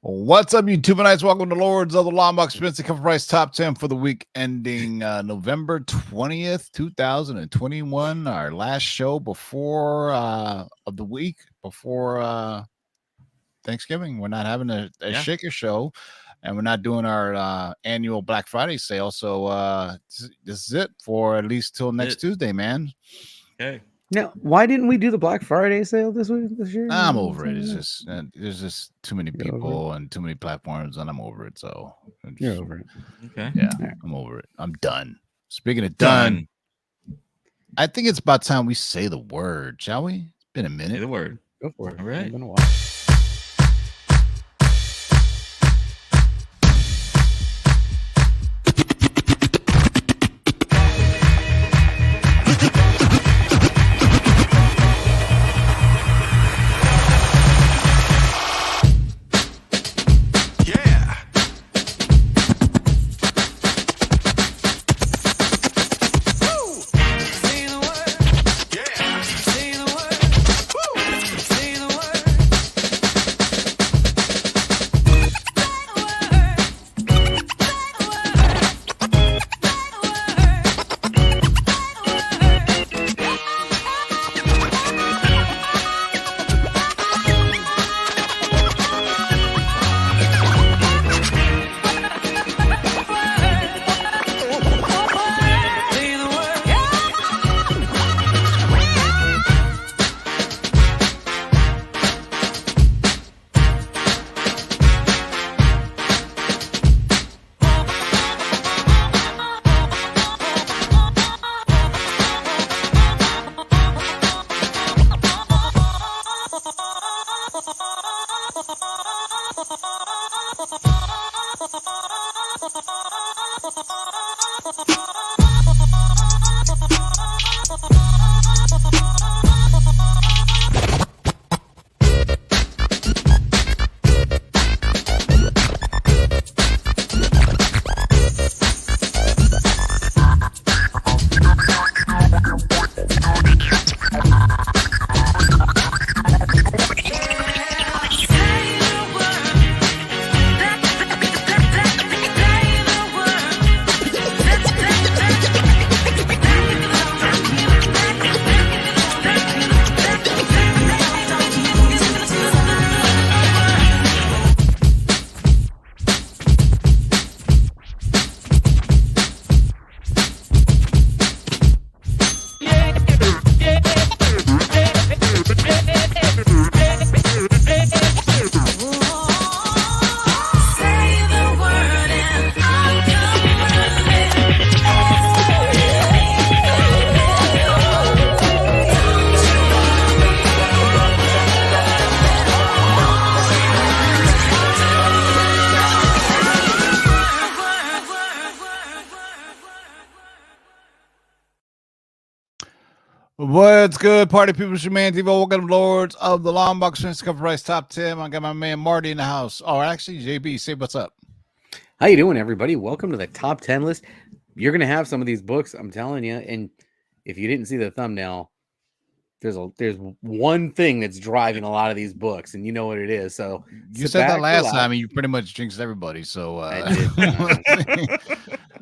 What's up, YouTubeites? Welcome to Lords of the Longbox Spencer CovrPrice Top 10 for the week ending November 20th, 2021. Our last show before of the week, before Thanksgiving. We're not having a shaker show, and we're not doing our annual Black Friday sale. So this is it for at least till next Tuesday, man. Okay. Now, why didn't we do the Black Friday sale this year? I'm over it. It's just there's just too many people and too many platforms, and I'm over it. So you're over it. Okay. Yeah, I'm over it. I'm done. Speaking of done, I think it's about time we say the word, shall we? It's been a minute. Say the word. Go for it. All right. It's been a while. What's good, party people? It's your man, Devo. Welcome to Lords of the Longbox Spencer CovrPrice Top 10. I got my man Marty in the house. Oh, actually, JB, say what's up. How you doing, everybody? Welcome to the top 10 list. You're going to have some of these books, I'm telling you. And if you didn't see the thumbnail, there's one thing that's driving a lot of these books, and you know what it is. So you said that last time, and you pretty much jinxed everybody. So I did.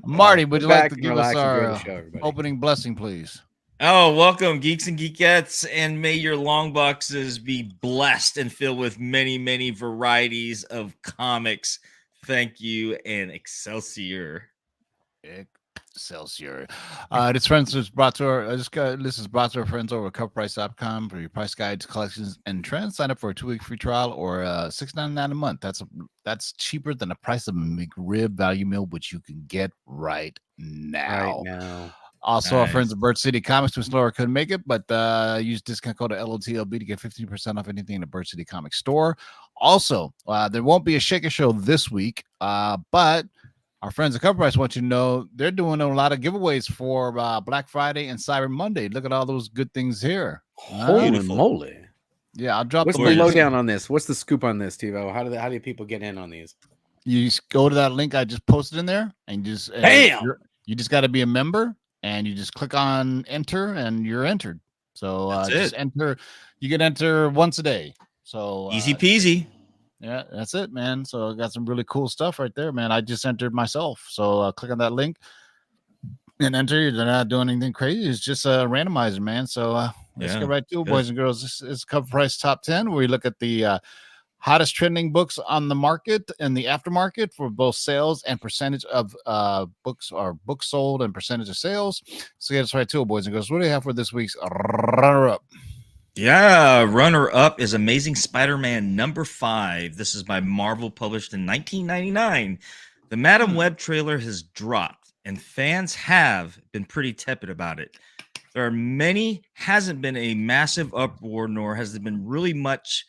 Marty, would you like to give us our opening blessing, please? Oh, welcome, geeks and geekettes, and may your long boxes be blessed and filled with many, many varieties of comics. Thank you, and Excelsior. Excelsior. This is brought to our friends over at CovrPrice.com for your price guides, collections, and trends. Sign up for a 2-week free trial or $6.99 a month. That's cheaper than the price of a McRib value meal, which you can get right now. Also, Our friends at Bird City Comics, Twin Slower couldn't make it, but use discount code LOTLB to get 15% off anything in the Bird City Comics store. Also, there won't be a Shaker Show this week, but our friends at CovrPrice want you to know they're doing a lot of giveaways for Black Friday and Cyber Monday. Look at all those good things here. Holy moly. Yeah, I'll drop What's the lowdown on this? What's the scoop on this, Tivo? How do people get in on these? You just go to that link I just posted in there and just you just got to be a member. And you just click on enter and you're entered. So just enter. You can enter once a day. So easy peasy. Yeah, that's it, man. So I got some really cool stuff right there, man. I just entered myself. So click on that link and enter. They're not doing anything crazy. It's just a randomizer, man. So let's get right to it, boys and girls. This is Cover Price Top 10, where we look at the hottest trending books on the market and the aftermarket for both sales and percentage of books sold and percentage of sales. So get us right to it, boys and girls. What do you have for this week's runner-up? Yeah, runner-up is Amazing Spider-Man #5. This is by Marvel, published in 1999. The Madam Web trailer has dropped, and fans have been pretty tepid about it. Hasn't been a massive uproar, nor has there been really much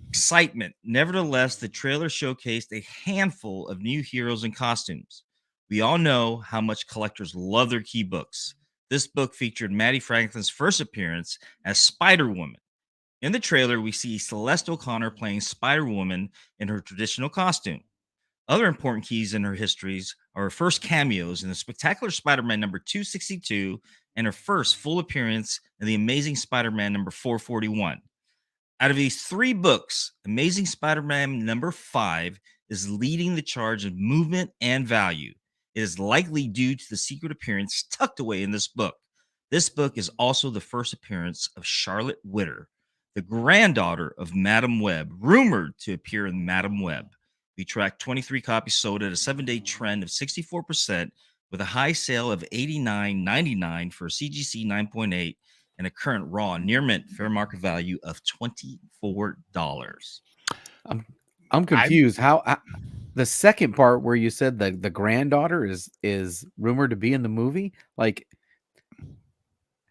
excitement. Nevertheless, the trailer showcased a handful of new heroes and costumes. We all know how much collectors love their key books. This book featured Maddie Franklin's first appearance as Spider-Woman. In the trailer, we see Celeste O'Connor playing Spider-Woman in her traditional costume. Other important keys in her histories are her first cameos in the Spectacular Spider-Man #262 and her first full appearance in the Amazing Spider-Man #441. Out of these 3 books, Amazing Spider-Man #5 is leading the charge of movement and value. It is likely due to the secret appearance tucked away in this book. This book is also the first appearance of Charlotte Witter, the granddaughter of Madam Web, rumored to appear in Madam Web. We tracked 23 copies sold at a 7-day trend of 64%, with a high sale of $89.99 for a CGC 9.8 and a current raw near mint fair market value of $24. I'm confused. How the second part where you said that the granddaughter is rumored to be in the movie, like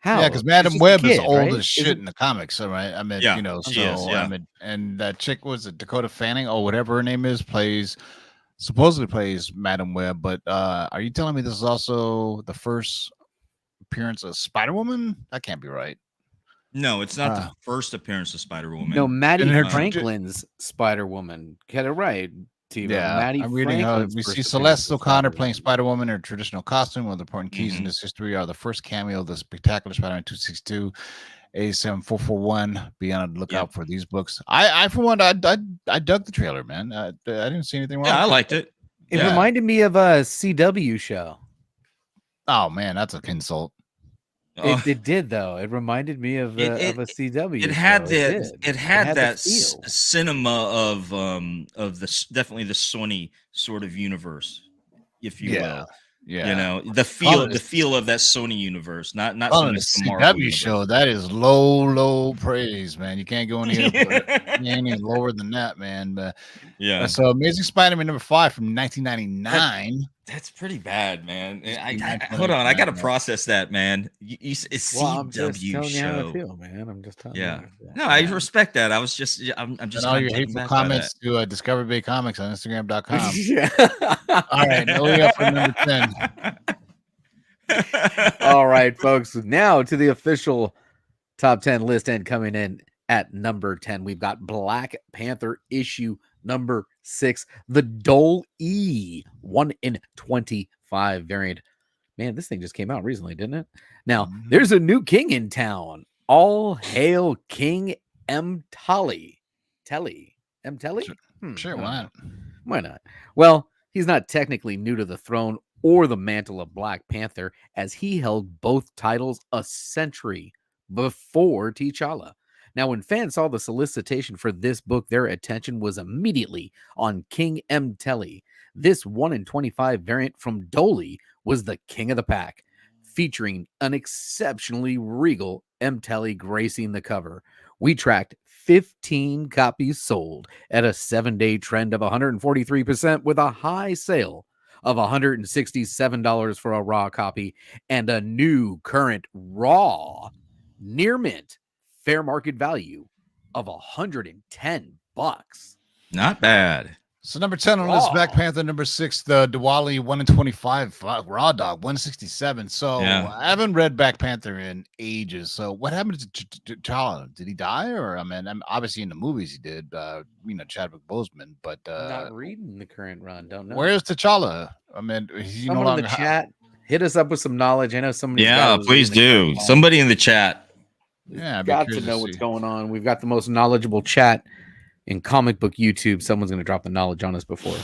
how? Yeah, because Madam Web is old right? as shit in the comics, all right? I mean, Yeah, you know, she is, I mean, and that chick was it Dakota Fanning or whatever her name is, supposedly plays Madam Web. But are you telling me this is also the first appearance of Spider-Woman? That can't be right. No, it's not the first appearance of Spider-Woman. No, Maddie Franklin's Spider-Woman. Get it right, Tebow. Yeah, Maddie I'm reading how Franklin's we first see appearance Celeste as O'Connor Spider-Woman. playing Spider-Woman in her traditional costume. One of the important keys in this history are the first cameo of the Spectacular Spider-Man 262, 87441. Be on the lookout for these books. I for one, I dug the trailer, man. I didn't see anything wrong. Yeah, I liked it. It reminded me of a CW show. Oh man, that's a insult. It did though. It reminded me of a CW. It had show. It had that feel. cinema of definitely the Sony sort of universe, if you will. Yeah, you know, the feel of that Sony universe, not so much the Marvel CW show. That is low praise, man. You can't go any lower than that, man. But yeah, so Amazing Spider-Man #5 from 1999. That's pretty bad, man. Hold on, I gotta process that, man. It's CW I'm show. how I feel, man. I'm just telling you. Yeah. No, I respect that. I'm just. And all your hateful comments to DiscoveryBayComics on Instagram.com. Yeah. All right, now we up for number 10. All right, folks. Now to the official top 10 list, and coming in at number 10, we've got Black Panther issue number 6, the Dole E 1 in 25 variant. Man, this thing just came out recently, didn't it? Now, there's a new king in town. All hail King M'Telly. M'Telly? Sure, why not? Why not? Well, he's not technically new to the throne or the mantle of Black Panther, as he held both titles a century before T'Challa. Now, when fans saw the solicitation for this book, their attention was immediately on King M'Telly. This 1 in 25 variant from Dolly was the king of the pack, featuring an exceptionally regal M'Telly gracing the cover. We tracked 15 copies sold at a 7-day trend of 143%, with a high sale of $167 for a raw copy and a new current raw near mint fair market value of $110. Not bad. So number 10 on this, Black Panther. Number 6, the Diwali 1 in 25 raw dog 167. So I haven't read Black Panther in ages. So what happened to T'Challa? Did he die? Or I mean, obviously in the movies he did. Chadwick Boseman, but not reading the current run. Don't know. Where's T'Challa? I mean, he's no longer in the chat. Hit us up with some knowledge. I know somebody. Yeah, please do. Somebody in the chat. Yeah, got to know what's going on. We've got the most knowledgeable chat in comic book YouTube, someone's going to drop the knowledge on us before.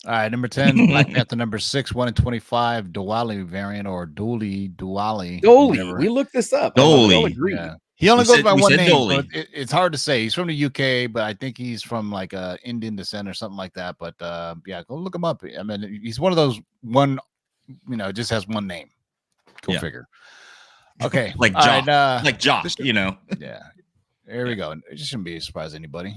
All right, number 10, Black Panther number 6, 1 in 25, Diwali variant or Diwali. Dolly, we looked this up. Dolly. We all agree. Yeah. He only goes by we one said name, so Dolly. it's hard to say. He's from the UK, but I think he's from like Indian descent or something like that. But yeah, go look him up. I mean, he's one of those just has one name. Go figure. Okay, like Jock, like Jock, Yeah, there we go. It just shouldn't be a surprise to anybody.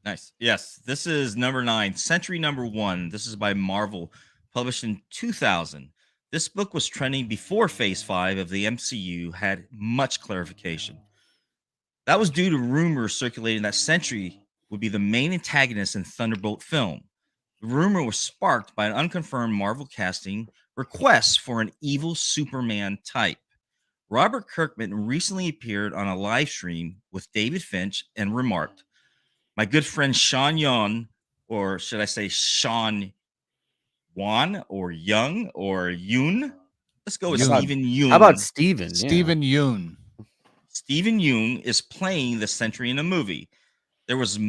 Nice. Yes, this is number 9, Century number 1. This is by Marvel, published in 2000. This book was trending before Phase 5 of the MCU had much clarification. That was due to rumors circulating that Century would be the main antagonist in Thunderbolt film. The rumor was sparked by an unconfirmed Marvel casting request for an evil Superman type. Robert Kirkman recently appeared on a live stream with David Finch and remarked, "My good friend Sean Young, or should I say Sean Wan or Young or Yoon? Let's go with Stephen Yoon. How about Stephen? Stephen Yoon. Stephen Yoon is playing the Sentry in a movie. There was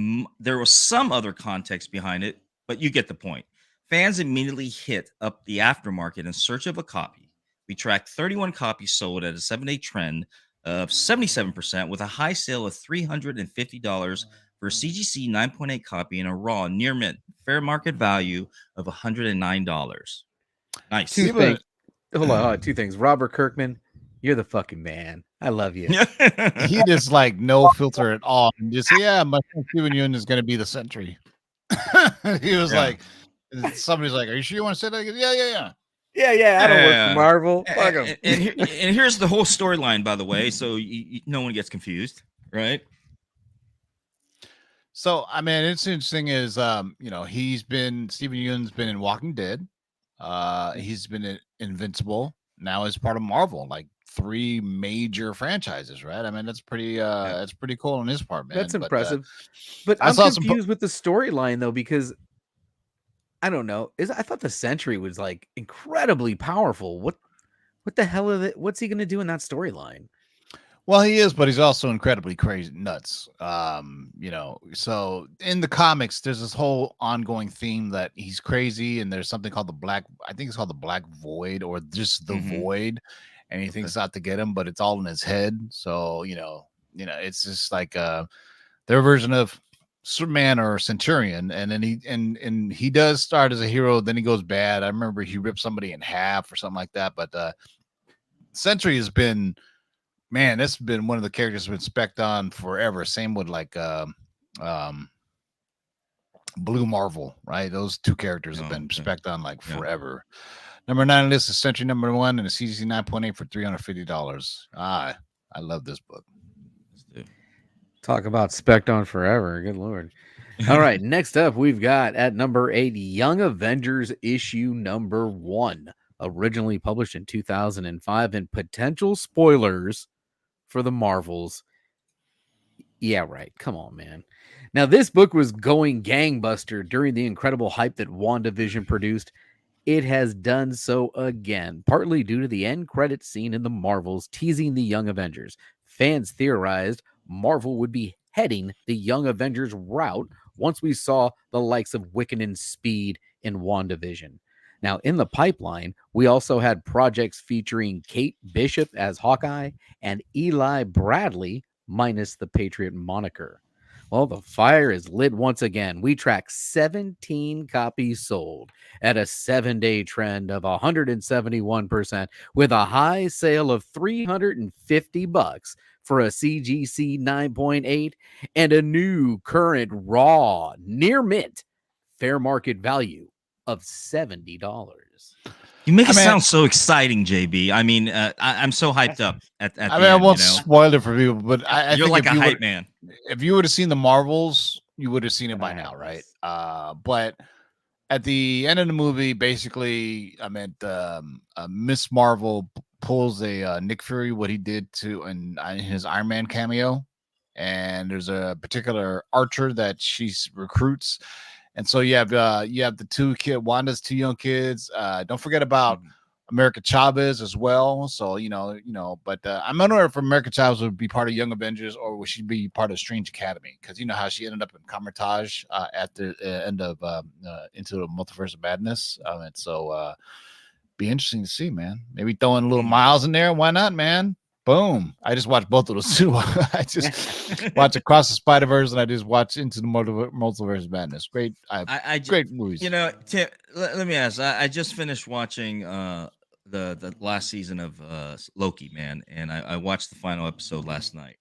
some other context behind it, but you get the point. Fans immediately hit up the aftermarket in search of a copy. We tracked 31 copies sold at a 7-day trend of 77%, with a high sale of $350 for a CGC 9.8 copy and a raw near mint fair market value of $109. Nice. Hold on, 2 things. Robert Kirkman, you're the fucking man. I love you. He just like no filter at all. And just my friend Stephen Yoon is going to be the Sentry. He was like, somebody's like, "Are you sure you want to say that?" He goes, yeah. I don't work for Marvel. Fuck 'em. And here's the whole storyline, by the way, so no one gets confused, right? So, I mean, it's interesting is, Stephen Yeun's been in Walking Dead. He's been in Invincible. Now he's part of Marvel, like 3 major franchises, right? I mean, that's pretty cool on his part, man. That's impressive. But I'm confused with the storyline though, because I don't know. I thought the Sentry was like incredibly powerful. What the hell is it? What's he going to do in that storyline? Well, he is, but he's also incredibly crazy nuts. So in the comics, there's this whole ongoing theme that he's crazy, and there's something called I think it's called the Black Void, or just the Void, and he thinks out to get him, but it's all in his head. So it's just like their version of Superman or Centurion, and then he does start as a hero, then he goes bad. I remember he ripped somebody in half or something like that. But Sentry has been, man, this has been one of the characters who's been spec'd on forever. Same with like Blue Marvel, right? Those 2 characters have been spec'd on like forever. Number 9 on this is Sentry number 1 and a CGC 9.8 for $350. I love this book. Talk about spec'd on forever. Good Lord. All right. Next up, we've got at number 8, Young Avengers issue number 1, originally published in 2005, and potential spoilers for the Marvels. Yeah, right. Come on, man. Now, this book was going gangbuster during the incredible hype that WandaVision produced. It has done so again, partly due to the end credit scene in the Marvels teasing the Young Avengers. Fans theorized Marvel would be heading the Young Avengers route once we saw the likes of Wiccan and Speed in WandaVision. Now, in the pipeline, we also had projects featuring Kate Bishop as Hawkeye and Eli Bradley minus the Patriot moniker. Well, the fire is lit once again. We track 17 copies sold at a 7-day trend of 171%, with a high sale of $350 for a CGC 9.8 and a new current raw near mint fair market value of $70. You make it sound so exciting, JB. I mean, I'm so hyped up at I won't spoil it for people, but I you're think like a hype man. If you would have seen the Marvels, you would have seen it by now, right? But at the end of the movie, basically, Miss Marvel pulls a Nick Fury, what he did in his Iron Man cameo, and there's a particular archer that she recruits. And so you have the 2 Wanda's 2 young kids. Don't forget about America Chavez as well. So but I'm unsure if America Chavez would be part of Young Avengers or would she be part of Strange Academy? Because you know how she ended up in Comertage at the end of Into the Multiverse of Madness. And so be interesting to see, man. Maybe throwing a little Miles in there. Why not, man? Boom. I just watched both of those too. I just watched Across the Spider-Verse and I just watched Into the Multiverse of Madness. Great. Great movies. Tim, let me ask. I just finished watching the last season of Loki, man, and I watched the final episode last night.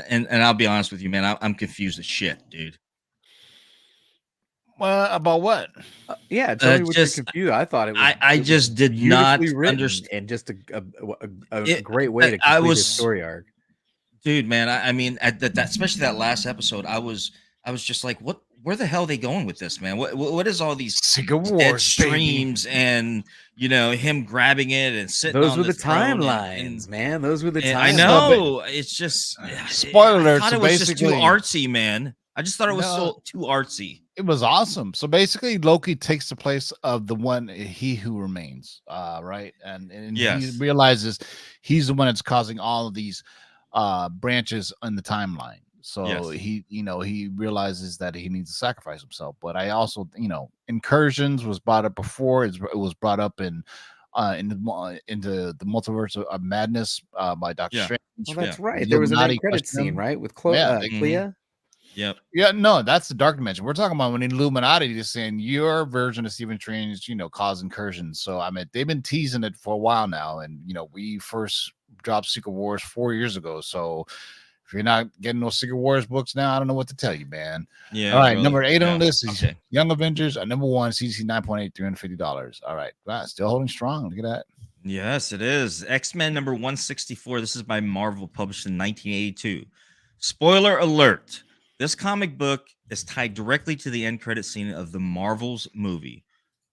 And I'll be honest with you, man, I'm confused as shit, dude. About what? Yeah, tell me what you're confused. I thought it was. I just did not understand, and just a great way to complete the story arc, dude. Man, I mean, at that especially that last episode, I was just like, what? Where the hell are they going with this, man? What is all these Secret Wars streams and him grabbing it and sitting? Those were the timelines, man. Those were the timelines. I know. It's just spoiler alert. I thought it was just too artsy, man. I just thought it was too artsy. It was awesome. So basically, Loki takes the place of the one He Who Remains, right? And he realizes he's the one that's causing all of these branches in the timeline. So he realizes that he needs to sacrifice himself. But I also, incursions was brought up before. It was brought up into the Multiverse of Madness by Doctor Strange. Well, that's right. There was an end credit scene, right, with Clea. Yep. Yeah, no, that's the Dark Dimension. We're talking about when Illuminati is saying your version of Stephen Strange, cause incursions. So I mean, they've been teasing it for a while now, and we first dropped Secret Wars 4 years ago. So if you're not getting those Secret Wars books now, I don't know what to tell you, man. Yeah. All right, number 8 on the list is Young Avengers. Number 1, CC 9.8, $350. All right, wow, still holding strong. Look at that. Yes, it is. X-Men number 164. This is by Marvel, published in 1982. Spoiler alert. This comic book is tied directly to the end credit scene of the Marvels movie.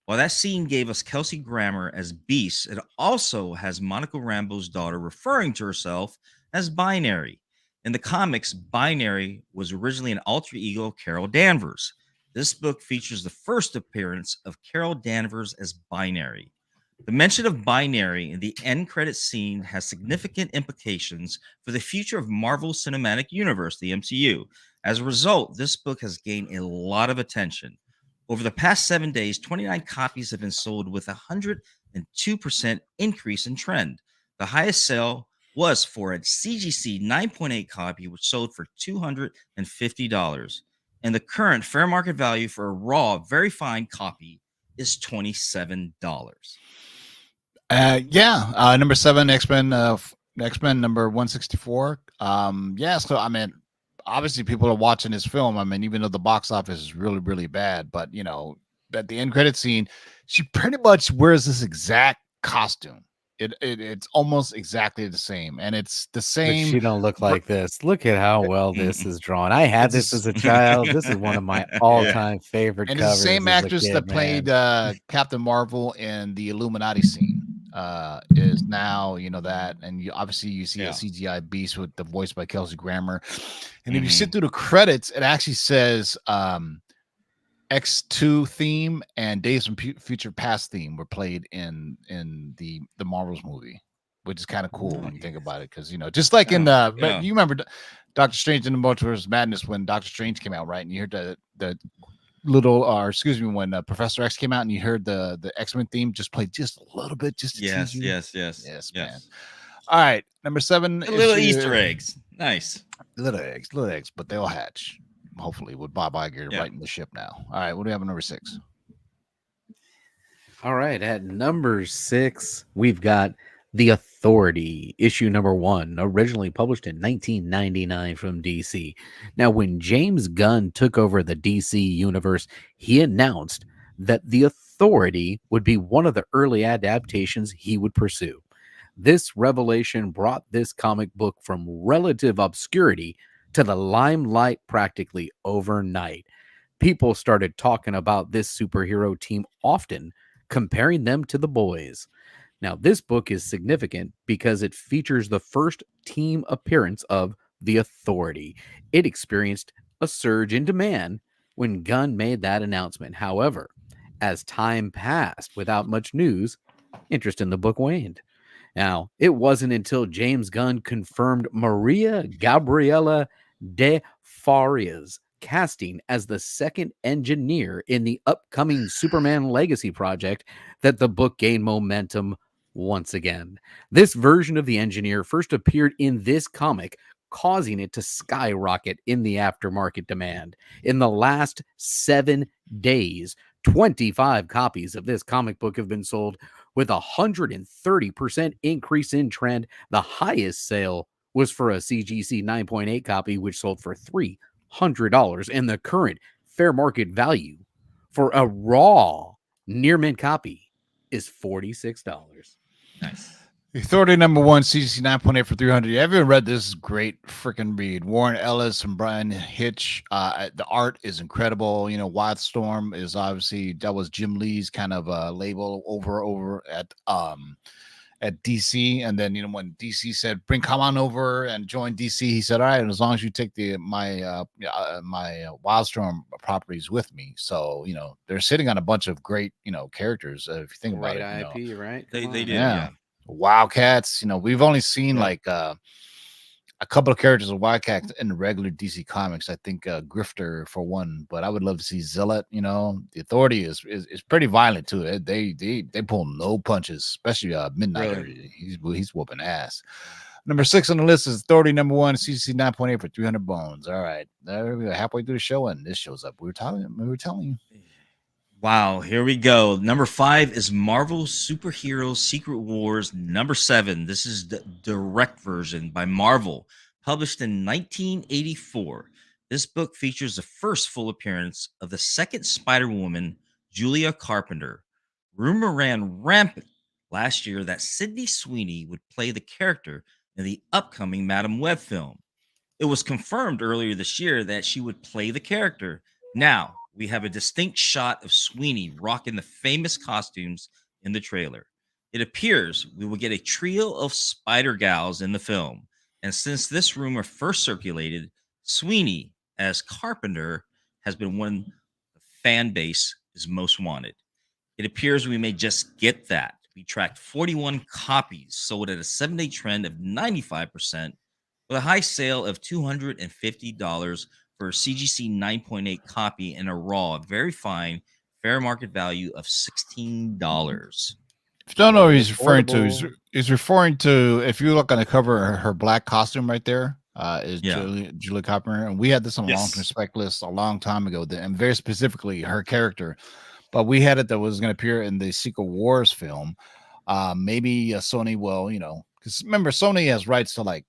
While that scene gave us Kelsey Grammer as Beast, it also has Monica Rambeau's daughter referring to herself as Binary. In the comics, Binary was originally an alter ego of Carol Danvers. This book features the first appearance of Carol Danvers as Binary. The mention of Binary in the end credit scene has significant implications for the future of Marvel's Cinematic Universe, the MCU. As a result, this book has gained a lot of attention. Over the past 7 days, 29 copies have been sold with a 102% increase in trend. The highest sale was for a CGC 9.8 copy, which sold for $250. And the current fair market value for a raw, very fine copy is $27. Number 7, X-Men, X-Men number 164. So I mean, obviously people are watching this film. I mean, even though the box office is really, really bad, but at the end credit scene, she pretty much wears this exact costume. It's almost exactly the same, and it's the same. But she don't look like this. Look at how well this is drawn. I had this as a child. This is one of my all-time favorite and covers. It's the same actress that played Captain Marvel in the Illuminati scene. Is now that, and obviously you see a CGI Beast with the voice by Kelsey Grammer, and if you sit through the credits, it actually says X2 theme and Days from Future Past theme were played in the Marvels movie, which is kind of cool when you think about it, because just like in but you remember Doctor Strange in the Multiverse of Madness when Doctor Strange came out, right? And you heard the little, when Professor X came out and you heard the X-Men theme just played just a little bit, just to tease you. Yes, man. All right, number 7, little Easter eggs. Nice little eggs, but they'll hatch. Hopefully, with Bob Iger writing the ship now. All right, what do we have at number 6? All right, at number 6, we've got The Authority, issue number 1, originally published in 1999 from DC. Now, when James Gunn took over the DC universe, he announced that The Authority would be one of the early adaptations he would pursue. This revelation brought this comic book from relative obscurity to the limelight practically overnight. People started talking about this superhero team often, comparing them to the boys. Now, this book is significant because it features the first team appearance of The Authority. It experienced a surge in demand when Gunn made that announcement. However, as time passed without much news, interest in the book waned. Now, it wasn't until James Gunn confirmed Maria Gabriela de Faria's casting as the second engineer in the upcoming Superman Legacy project that the book gained momentum once again. This version of the engineer first appeared in this comic, causing it to skyrocket in the aftermarket demand. In the last 7 days, 25 copies of this comic book have been sold, with a 130% increase in trend. The highest sale was for a CGC 9.8 copy, which sold for $300. And the current fair market value for a raw near mint copy is $46. Nice. Authority number 1, CGC 9.8 for 300. Everyone read this great freaking read. Warren Ellis and Brian Hitch. The art is incredible. You know, Wildstorm is obviously, that was Jim Lee's kind of label over at DC. And then, you know, when DC said, come on over and join DC, he said, all right, and as long as you take my Wildstorm properties with me. So, you know, they're sitting on a bunch of great, you know, characters. If you think about it, IP, you know. right? They did, Yeah. Wildcats, you know, we've only seen like a couple of characters of Wildcats in the regular DC comics. I think Grifter for one, but I would love to see Zealot. You know, the Authority is pretty violent too. They pull no punches, especially Midnighter. Really? He's whooping ass. Number 6 on the list is Authority number 1, CC 9.8 for 300 bones. All right, there we go. Halfway through the show, and this shows up. We were telling you. Wow, here we go. Number 5 is Marvel Superhero Secret Wars number 7. This is the direct version by Marvel, published in 1984. This book features the first full appearance of the second Spider-Woman, Julia Carpenter. Rumor ran rampant last year that Sydney Sweeney would play the character in the upcoming Madam Web film. It was confirmed earlier this year that she would play the character. Now, we have a distinct shot of Sweeney rocking the famous costumes in the trailer. It appears we will get a trio of Spider Gals in the film. And since this rumor first circulated, Sweeney as Carpenter has been one the fan base is most wanted. It appears we may just get that. We tracked 41 copies sold at a 7-day trend of 95%, with a high sale of $250 for a CGC 9.8 copy and a raw, very fine, fair market value of $16. If you don't know what he's referring to, he's referring to, if you look on the cover, her black costume right there is Julia Carpenter. And we had this on a long-term spec list a long time ago, and very specifically her character. But we had it that was going to appear in the Secret Wars film. Maybe Sony will, you know, because remember, Sony has rights to like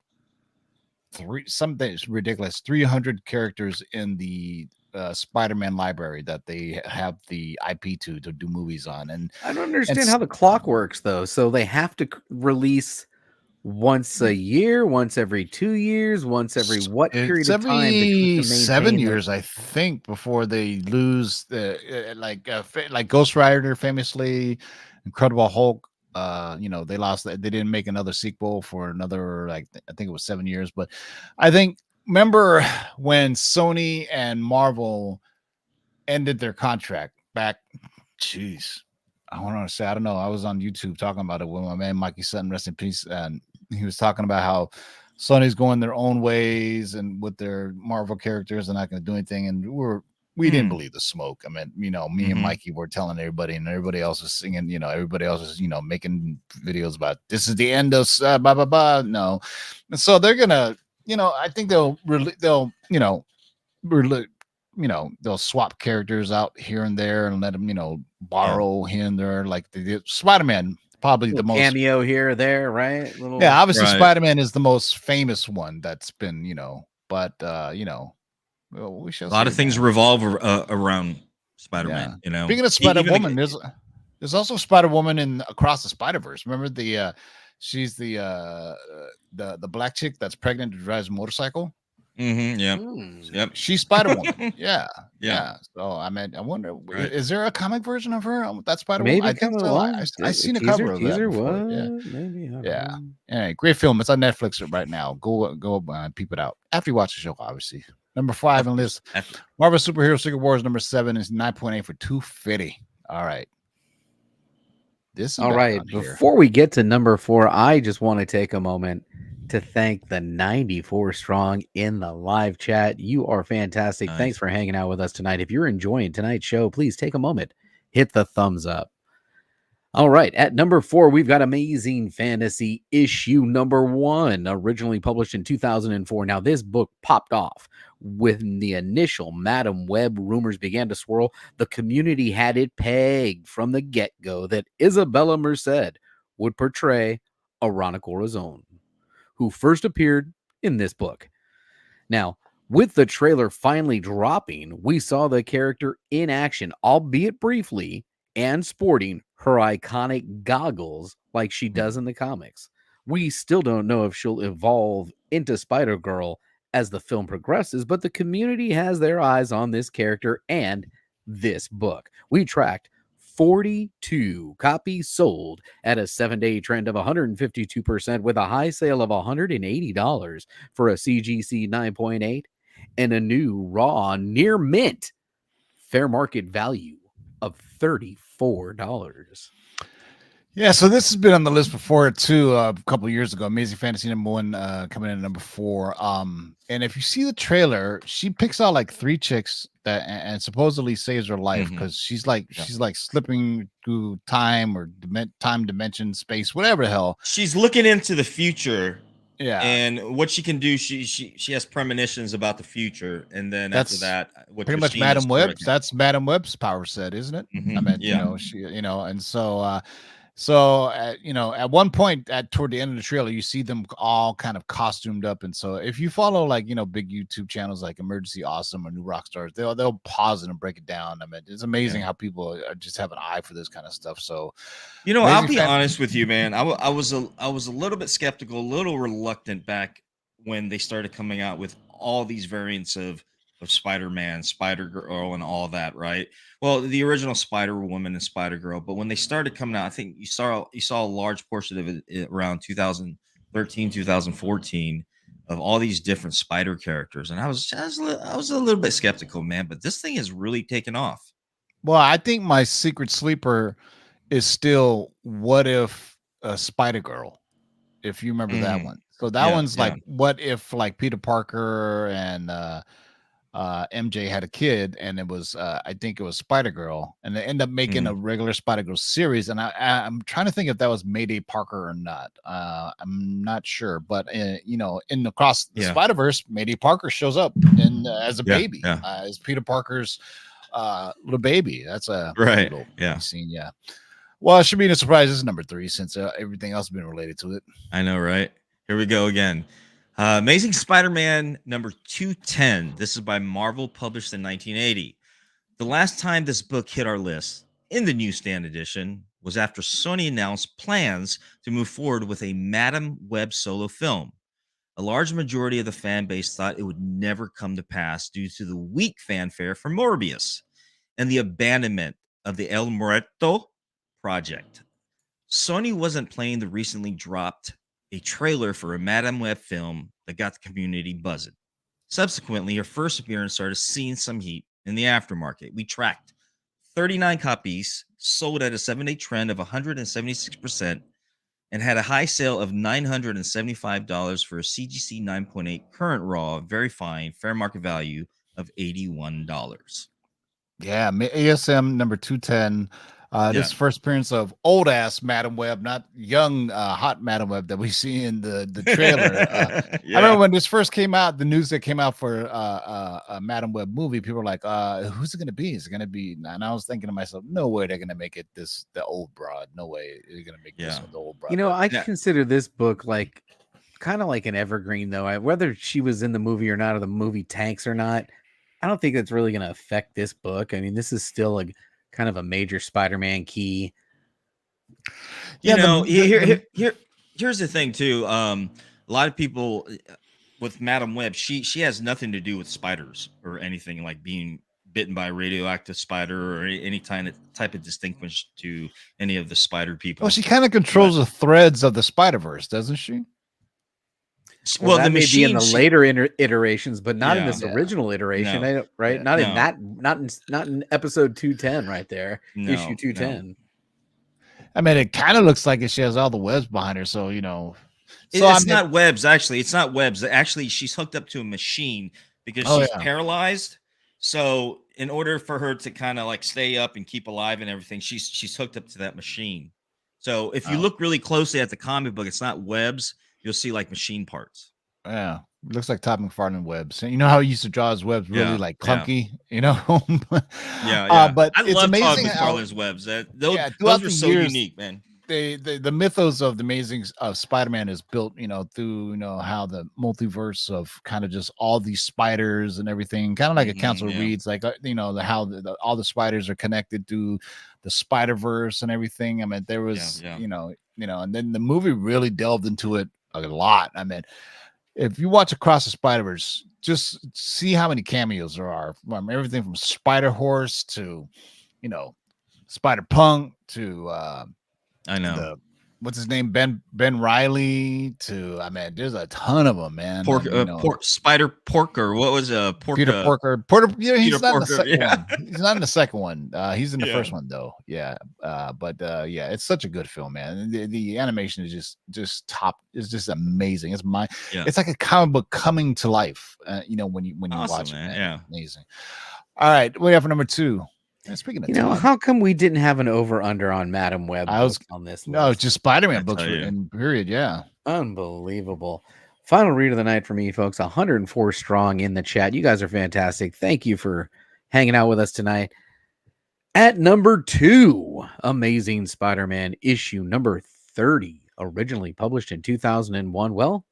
something ridiculous 300 characters in the Spider-Man library that they have the IP to do movies on. And I don't understand how the clock works though. So they have to release once a year, once every 2 years, once every what period of time? Every 7 years, I think, before they lose the like Ghost Rider, famously, Incredible Hulk. You know, they lost. They didn't make another sequel for another, like, I think it was 7 years. But I think, remember when Sony and Marvel ended their contract back? Jeez, I want to say, I don't know. I was on YouTube talking about it with my man Mikey Sutton, rest in peace, and he was talking about how Sony's going their own ways and with their Marvel characters, they're not going to do anything. And we didn't believe the smoke. I mean, you know, me and Mikey were telling everybody, and everybody else was singing, you know, everybody else was, you know, making videos about this is the end of blah, blah, blah. No. And so they're going to, you know, I think they'll, you know, they'll swap characters out here and there and let them, you know, borrow here and there. Like they did Spider-Man, probably the most cameo here or there, right? Obviously Spider-Man is the most famous one that's been, you know, but you know, well, we shall a lot of things revolve around Spider-Man. You know, speaking of Spider-Woman, there's also Spider-Woman in Across the Spider-Verse. Remember she's the black chick that's pregnant who drives a motorcycle. Yep. She's Spider-Woman. yeah. So I mean, I wonder, is there a comic version of her? That's Spider-Woman. Maybe I think so. I seen a cover of that before. Maybe. Yeah. Anyway, great film. It's on Netflix right now. Go peep it out after you watch the show, obviously. Number 5 on the list, Marvel Superhero Secret Wars number 7 is 9.8 for $250. All right. This is All back right. on here. Before we get to number 4, I just want to take a moment to thank the 94 strong in the live chat. You are fantastic. Nice. Thanks for hanging out with us tonight. If you're enjoying tonight's show, please take a moment, hit the thumbs up. All right. At number 4, we've got Amazing Fantasy issue number 1, originally published in 2004. Now, this book popped off when the initial Madam Web rumors began to swirl. The community had it pegged from the get-go that Isabella Merced would portray Arana Corazon, who first appeared in this book. Now, with the trailer finally dropping, we saw the character in action, albeit briefly, and sporting her iconic goggles like she does in the comics. We still don't know if she'll evolve into Spider-Girl as the film progresses, but the community has their eyes on this character and this book. We tracked 42 copies sold at a 7-day trend of 152% with a high sale of $180 for a CGC 9.8 and a new raw near mint fair market value of $34. Yeah, so this has been on the list before too. A couple of years ago, Amazing Fantasy #1 coming in at number 4. And if you see the trailer, she picks out like 3 chicks that and supposedly saves her life because she's like slipping through time or time dimension space, whatever the hell. She's looking into the future. Yeah, And what she can do, she has premonitions about the future, and then after that, what pretty much Madam Web's. That's Madam Web's power set, isn't it? I mean, you know, and so. At one point toward the end of the trailer, you see them all kind of costumed up. And so if you follow like, big YouTube channels like Emergency Awesome or New Rockstars, they'll pause it and break it down. I mean, it's amazing how people just have an eye for this kind of stuff. So, I'll be honest with you, man. I was a little bit skeptical, a little reluctant back when they started coming out with all these variants of Spider-Man, Spider-Girl, and all that, right? Well, the original Spider-Woman and Spider-Girl, but when they started coming out, I think you saw a large portion of it around 2013, 2014 of all these different Spider characters, and I was a little bit skeptical, man. But this thing has really taken off. Well, I think my secret sleeper is still what if Spider-Girl, if you remember that one. So that one's like, what if like Peter Parker and MJ had a kid, and it was I think it was Spider-Girl, and they end up making a regular Spider-Girl series. And I'm trying to think if that was Mayday Parker or not. I'm not sure, but in Across the Spider-Verse, Mayday Parker shows up as a baby, as Peter Parker's little baby. That's a little scene. Yeah. Well, it should be no surprise. This is number 3 since everything else has been related to it. I know, right? Here we go again. Amazing Spider-Man number 210. This is by Marvel, published in 1980. The last time this book hit our list in the newsstand edition was after Sony announced plans to move forward with a Madam Web solo film. A large majority of the fan base thought it would never come to pass due to the weak fanfare for Morbius and the abandonment of the El Muerto project. Sony wasn't playing the recently dropped a trailer for a Madam Web film that got the community buzzing. Subsequently, her first appearance started seeing some heat in the aftermarket. We tracked 39 copies sold at a 7-day trend of 176% and had a high sale of $975 for a CGC 9.8 current raw, very fine, fair market value of $81. Yeah, ASM number 210. This first appearance of old ass Madam Web, not young hot Madam Web that we see in the trailer. I remember when this first came out, the news that came out for a Madam Web movie, people were like, who's it gonna be? Is it gonna be? And I was thinking to myself, no way they're gonna make it the old broad. No way they're gonna make this one the old broad. I consider this book like kind of like an evergreen, though. Whether she was in the movie or not, or the movie tanks or not, I don't think that's really gonna affect this book. I mean, this is still a kind of a major Spider-Man key. Here's the thing too. A lot of people with Madam Web, she has nothing to do with spiders or anything like being bitten by a radioactive spider or any type of distinction to any of the spider people. Well, she kind of controls the threads of the Spider-Verse, doesn't she? Well, that may be in the later iterations, but not in this original iteration, right? Not in episode 210 right there, issue 210. I mean, it kind of looks like she has all the webs behind her. So So It's not webs, actually. It's not webs. Actually, she's hooked up to a machine because Oh, she's yeah. paralyzed. So in order for her to kind of like stay up and keep alive and everything, she's hooked up to that machine. So if you Oh, look really closely at the comic book, it's not webs. You'll see like machine parts. yeah. Looks like Todd McFarlane webs. And you know how he used to draw his webs really Yeah, like yeah, clunky, yeah. But I it's love Todd amazing how, McFarlane's webs. yeah, Those throughout were the so years, unique, man. the mythos of the amazing of Spider-Man is built, through how the multiverse of kind of just all these spiders and everything, kind of like a Council Yeah, Reads, like how all the spiders are connected to the Spider-Verse and everything. I mean, there yeah, was, yeah. and then the movie really delved into it a lot. I mean, if you watch Across the Spider-Verse, just see how many cameos there are from everything from Spider Horse to, you know, Spider Punk to I know. the what's his name, Ben Riley to, I mean, there's a ton of them, man. And Spider Porker. What was Peter Porker? Porker, Peter he's not in the Porker. second Yeah, one. He's not in the second one. He's in the yeah, first one though. Yeah. But yeah, it's such a good film, man. And the animation is just top. It's just amazing. yeah. It's like a comic book coming to life. When you Awesome, watch it, man. man. Yeah. Amazing. All right, what do we have for number 2? And speaking of Todd, How come we didn't have an over under on Madam Web I was books on this no, list? just Spider-Man I books tell you. in period. Yeah. Unbelievable. Final read of the night for me, folks. 104 strong in the chat. You guys are fantastic. Thank you for hanging out with us tonight. At number 2, Amazing Spider-Man issue number 30, originally published in 2001. Well,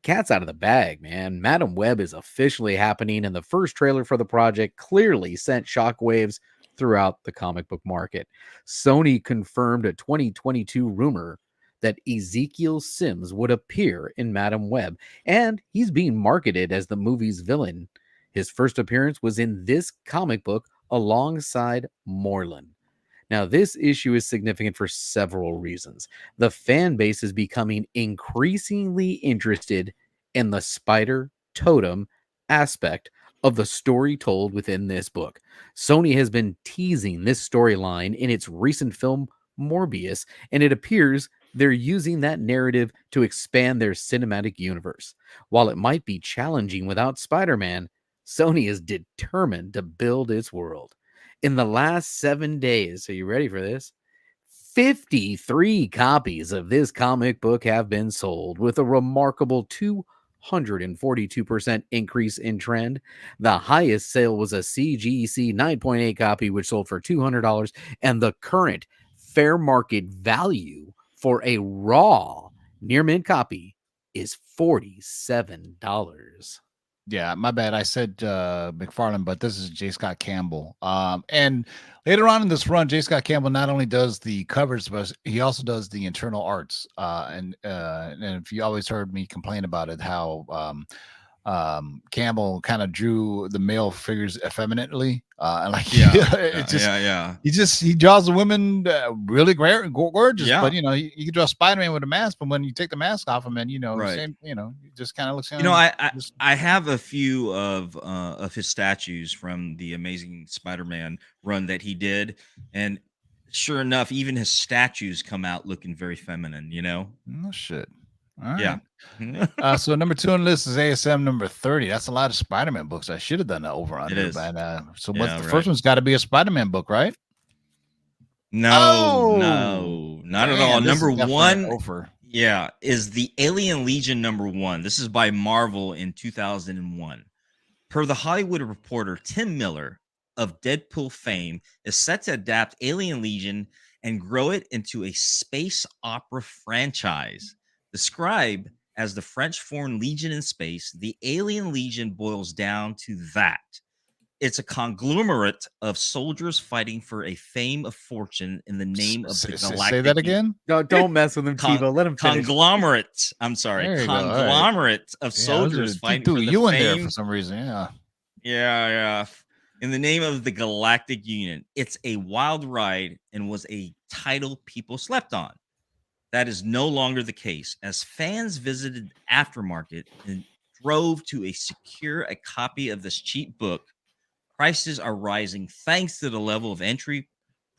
cat's out of the bag, man. Madam Web is officially happening, and the first trailer for the project clearly sent shockwaves throughout the comic book market. Sony confirmed a 2022 rumor that Ezekiel Sims would appear in Madam Web, and he's being marketed as the movie's villain. His first appearance was in this comic book alongside Moreland. Now, this issue is significant for several reasons. The fan base is becoming increasingly interested in the spider totem aspect of the story told within this book. Sony has been teasing this storyline in its recent film Morbius, and it appears they're using that narrative to expand their cinematic universe. While it might be challenging without Spider-Man, Sony is determined to build its world. In the last 7 days, are you ready for this? 53 copies of this comic book have been sold, with a remarkable 242% increase in trend. The highest sale was a CGC 9.8 copy, which sold for $200, and the current fair market value for a raw near mint copy is $47. Yeah, my bad. I said McFarlane, but this is J. Scott Campbell. And later on in this run, J. Scott Campbell not only does the covers, but he also does the internal arts. And if you always heard me complain about it, how Campbell kind of drew the male figures effeminately, and like it just yeah. he draws the women really great, gorgeous. Yeah. But you can draw Spider-Man with a mask, but when you take the mask off him, and Right. same, it just kind of looks. I have a few of his statues from the Amazing Spider-Man run that he did, and sure enough, even his statues come out looking very feminine. No shit. All Yeah. right. So number 2 on the list is ASM number 30. That's a lot of Spider-Man books. I should have done that over under. It is. But so Yeah, what's the right. first one's got to be a Spider-Man book, right? No, not at all. This is Number definitely 1, over. yeah, is the Alien Legion number 1. This is by Marvel in 2001. Per the Hollywood Reporter, Tim Miller of Deadpool fame is set to adapt Alien Legion and grow it into a space opera franchise. Described as the French Foreign Legion in space, the Alien Legion boils down to that. It's a conglomerate of soldiers fighting for a fame of fortune in the name of the galactic. Say that again. Don't mess with him, Tivo. Let him finish. Conglomerate. I'm sorry. There you go. All right. Conglomerate of soldiers fighting for the you in there fame. for some reason. Yeah. Yeah. In the name of the Galactic Union. It's a wild ride and was a title people slept on. That is no longer the case, as fans visited Aftermarket and drove to secure a copy of this cheap book. Prices are rising thanks to the level of entry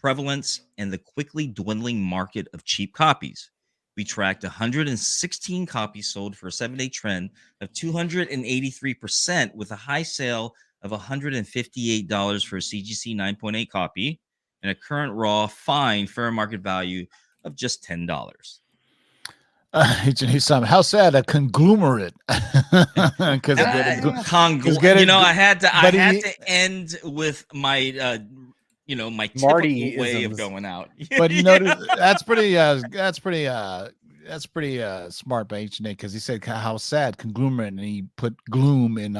prevalence and the quickly dwindling market of cheap copies. We tracked 116 copies sold for a 7-day trend of 283%, with a high sale of $158 for a CGC 9.8 copy and a current raw fine fair market value of just $10. He's how sad a conglomerate because I had to end with my my typical way of going out. But that's pretty smart by H&A, because he said how sad conglomerate, and he put gloom in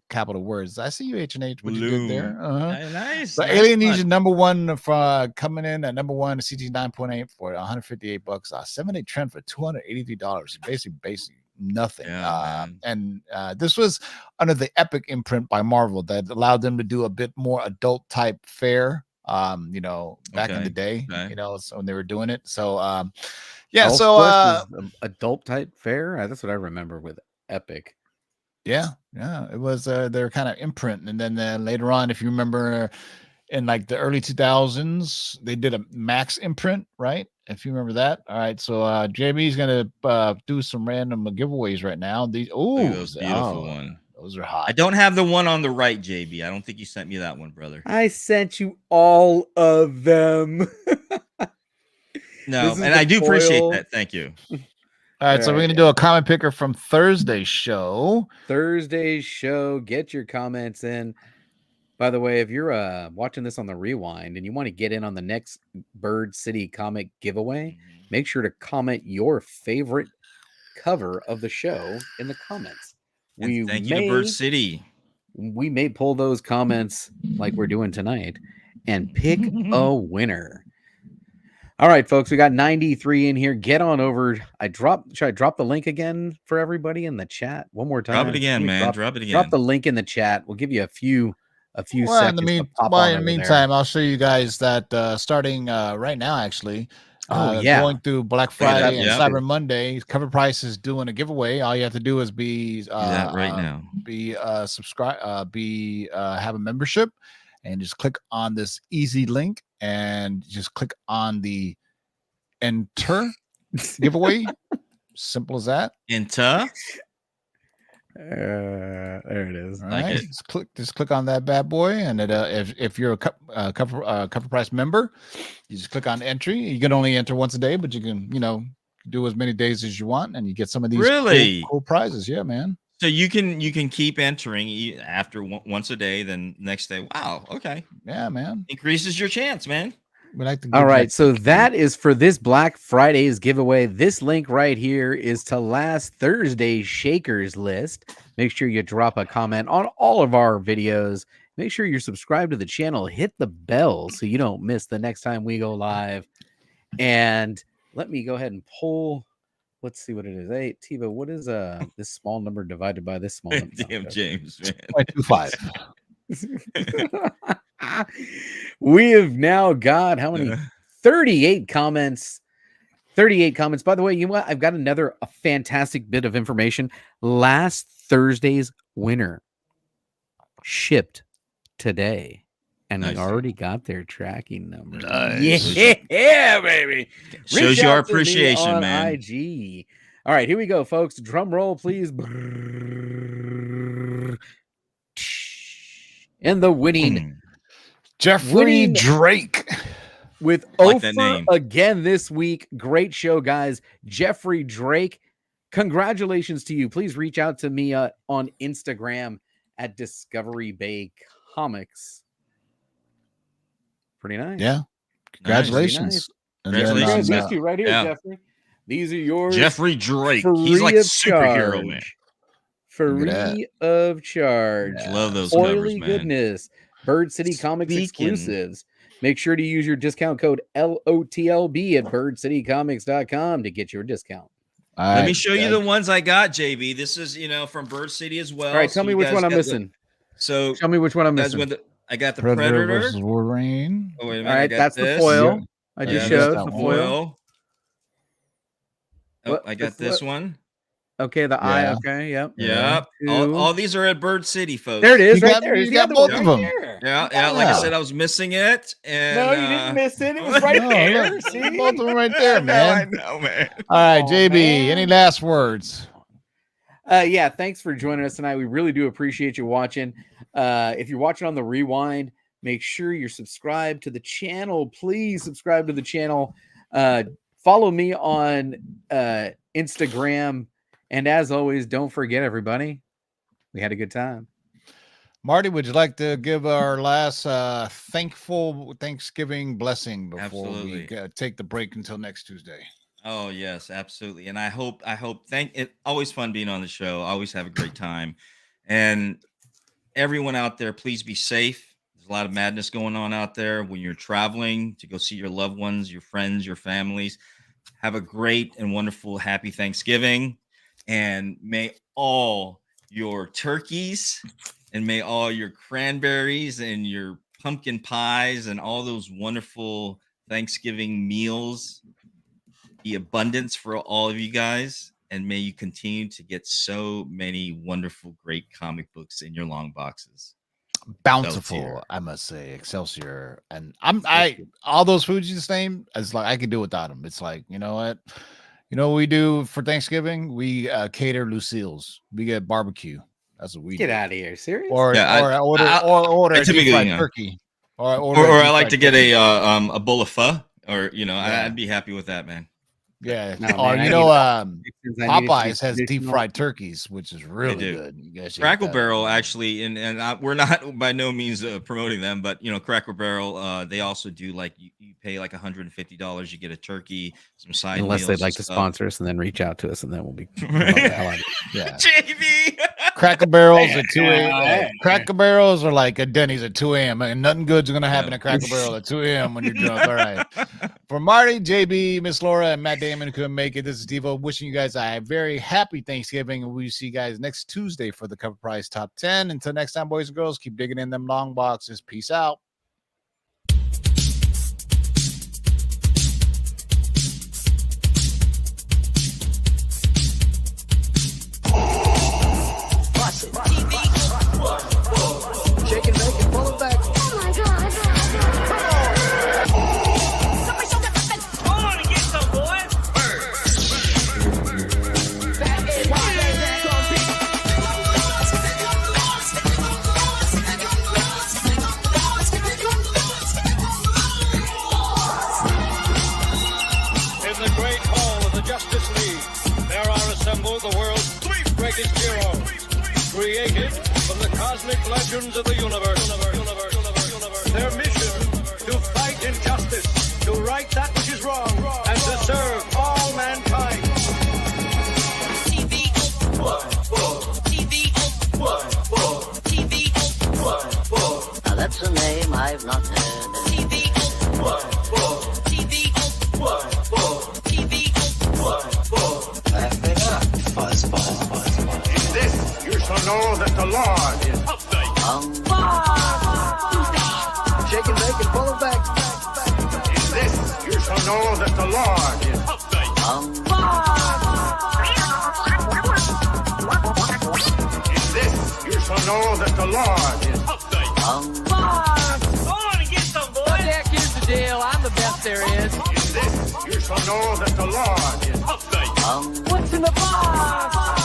capital words. I see you, H&H. What you did there? Nice. So Alien Legion #1 for coming in at #1, CT 9.8 for $158, a 7-day trend for $283. Basically nothing. And this was under the Epic imprint by Marvel that allowed them to do a bit more adult type fare. Back in the day, so when they were doing it. So adult type fare. That's what I remember with Epic. Yeah, it was their kind of imprint. And then later on, if you remember, in like the early 2000s, they did a Max imprint, right? If you remember that. All right, so JB is gonna do some random giveaways right now. Those beautiful one. Those are hot. I don't have the one on the right, JB. I don't think you sent me that one, brother. I sent you all of them. No, and I do appreciate that. Thank you. All right, so we're going to do a comment picker from Thursday's show. Get your comments in. By the way, if you're watching this on the rewind and you want to get in on the next Bird City comic giveaway, make sure to comment your favorite cover of the show in the comments. Thank you to Bird City. We may pull those comments like we're doing tonight and pick a winner. All right, folks, we got 93 in here. Get on over. Should I drop the link again for everybody in the chat one more time? Drop it again, man. Drop it again. Drop the link in the chat. We'll give you a few seconds. In the meantime, I'll show you guys that starting right now, actually. Going through Black Friday and Cyber Monday, CovrPrice is doing a giveaway. All you have to do is subscribe, have a membership, and just click on this easy link and just click on the enter giveaway. Simple as that. Enter. There it is. All right. Just click on that bad boy, and if you're a CovrPrice member, you just click on entry. You can only enter once a day, but you can do as many days as you want, and you get some of these cool prizes. Yeah, man. So you can keep entering after once a day, then next day. Wow. Okay. Yeah, man. Increases your chance, man. All right, so that is for this Black Friday's giveaway. This link right here is to last Thursday's Shakers list. Make sure you drop a comment on all of our videos. Make sure you're subscribed to the channel. Hit the bell so you don't miss the next time we go live. And let me go ahead and pull. Let's see what it is. Hey, Tiva, what is this small number divided by this small number? Damn, James, man. 0.25. We have now got how many? 38 comments. 38 comments. By the way, you know what? I've got a fantastic bit of information. Last Thursday's winner shipped today, and I already got their tracking number. Nice. Yeah, baby. Shows you our appreciation, man. IG. All right, here we go, folks. Drum roll, please. And the winning. Jeffrey Drake with Ofer again this week. Great show, guys. Jeffrey Drake, congratulations to you. Please reach out to me on Instagram at DiscoveryBayComics. Pretty nice. Yeah. Congratulations. Nice. Congratulations. These two right here, Jeffrey. These are yours. Jeffrey Drake. He's like a superhero, man. Free of charge. Yeah. Love those Oily covers, man. Goodness. Bird City Comics exclusives. Make sure to use your discount code LOTLB at birdcitycomics.com to get your discount. Let me show you the ones I got, JB. This is, from Bird City as well. All right, tell me which one I'm missing. So tell me which one I'm missing. I got the Predator versus Wolverine. Oh, wait a minute. All right, that's the foil. I just showed the foil. Oh, I got this one. Okay, the eye. Yeah. Okay, yep. Yep. Two. All these are at Bird City, folks. There it is, You right got- there. you It's the got other both one of right them. there. Yeah. Like I Yeah. said, I was missing it. And, No, you didn't miss it. It was right No, there. look, See? both of them right there, man. I know, man. All right, Oh, JB, any man. last words? Yeah, thanks for joining us tonight. We really do appreciate you watching. If you're watching on the rewind, make sure you're subscribed to the channel. Please subscribe to the channel. Follow me on Instagram. And as always, don't forget, everybody, we had a good time. Marty, would you like to give our last thankful Thanksgiving blessing before we take the break until next Tuesday? Oh yes, absolutely. And I hope always fun being on the show. I always have a great time. And everyone out there, please be safe. There's a lot of madness going on out there when you're traveling to go see your loved ones, your friends, your families. Have a great and wonderful, happy Thanksgiving. And may all your turkeys and may all your cranberries and your pumpkin pies and all those wonderful Thanksgiving meals be abundance for all of you guys. And may you continue to get so many wonderful, great comic books in your long boxes. Bountiful, Excelsior. I must say, Excelsior. And I all those foods you just named, it's like I could do without them. It's like, you know what? You know what we do for Thanksgiving? We cater Lucille's. We get barbecue. That's what we Get do. out of here. Serious? Or Yeah, order a typically, deep fried you know. turkey. Or I like to get a bowl of pho, or Yeah. I'd be happy with that, man. Yeah. No, Or man, I you need know, Popeyes Popeyes has deep fried turkeys, which is really do. good. You guys should eat Crackle that. Barrel actually, and we're not by no means promoting them, but you know, Crackle Barrel, they also do like you pay like $150, you get a turkey, some side Unless meals they'd and like to stuff. sponsor us and then reach out to us, and then we'll be. Yeah. JV. Cracker Barrels at 2 a.m. Yeah. Cracker Barrels are like a Denny's at 2 a.m. And nothing good's going to happen Yeah. at Cracker Barrel at 2 a.m. when you're drunk. All right. For Marty, JB, Miss Laura, and Matt Damon who couldn't make it, this is Devo wishing you guys a very happy Thanksgiving. And we'll see you guys next Tuesday for the Cover Price Top 10. Until next time, boys and girls, keep digging in them long boxes. Peace out. Shake and bake and pull it back. Oh my god. Hold on and get some, boys. In the great hall of the Justice League, there are assembled the world's three greatest heroes, created from the cosmic legends of the universe. Their mission, to fight injustice, to right that which is wrong, and to serve all mankind. Now that's a name I've not heard. In this, you shall know that the Lord is Shake and bake and pull it back. In this, you shall know that the Lord is In this, you shall know that the Lord is Hold on and get some, boys. Jack, here's the deal. I'm the best there is. In this, you shall know that the Lord is What's in the box?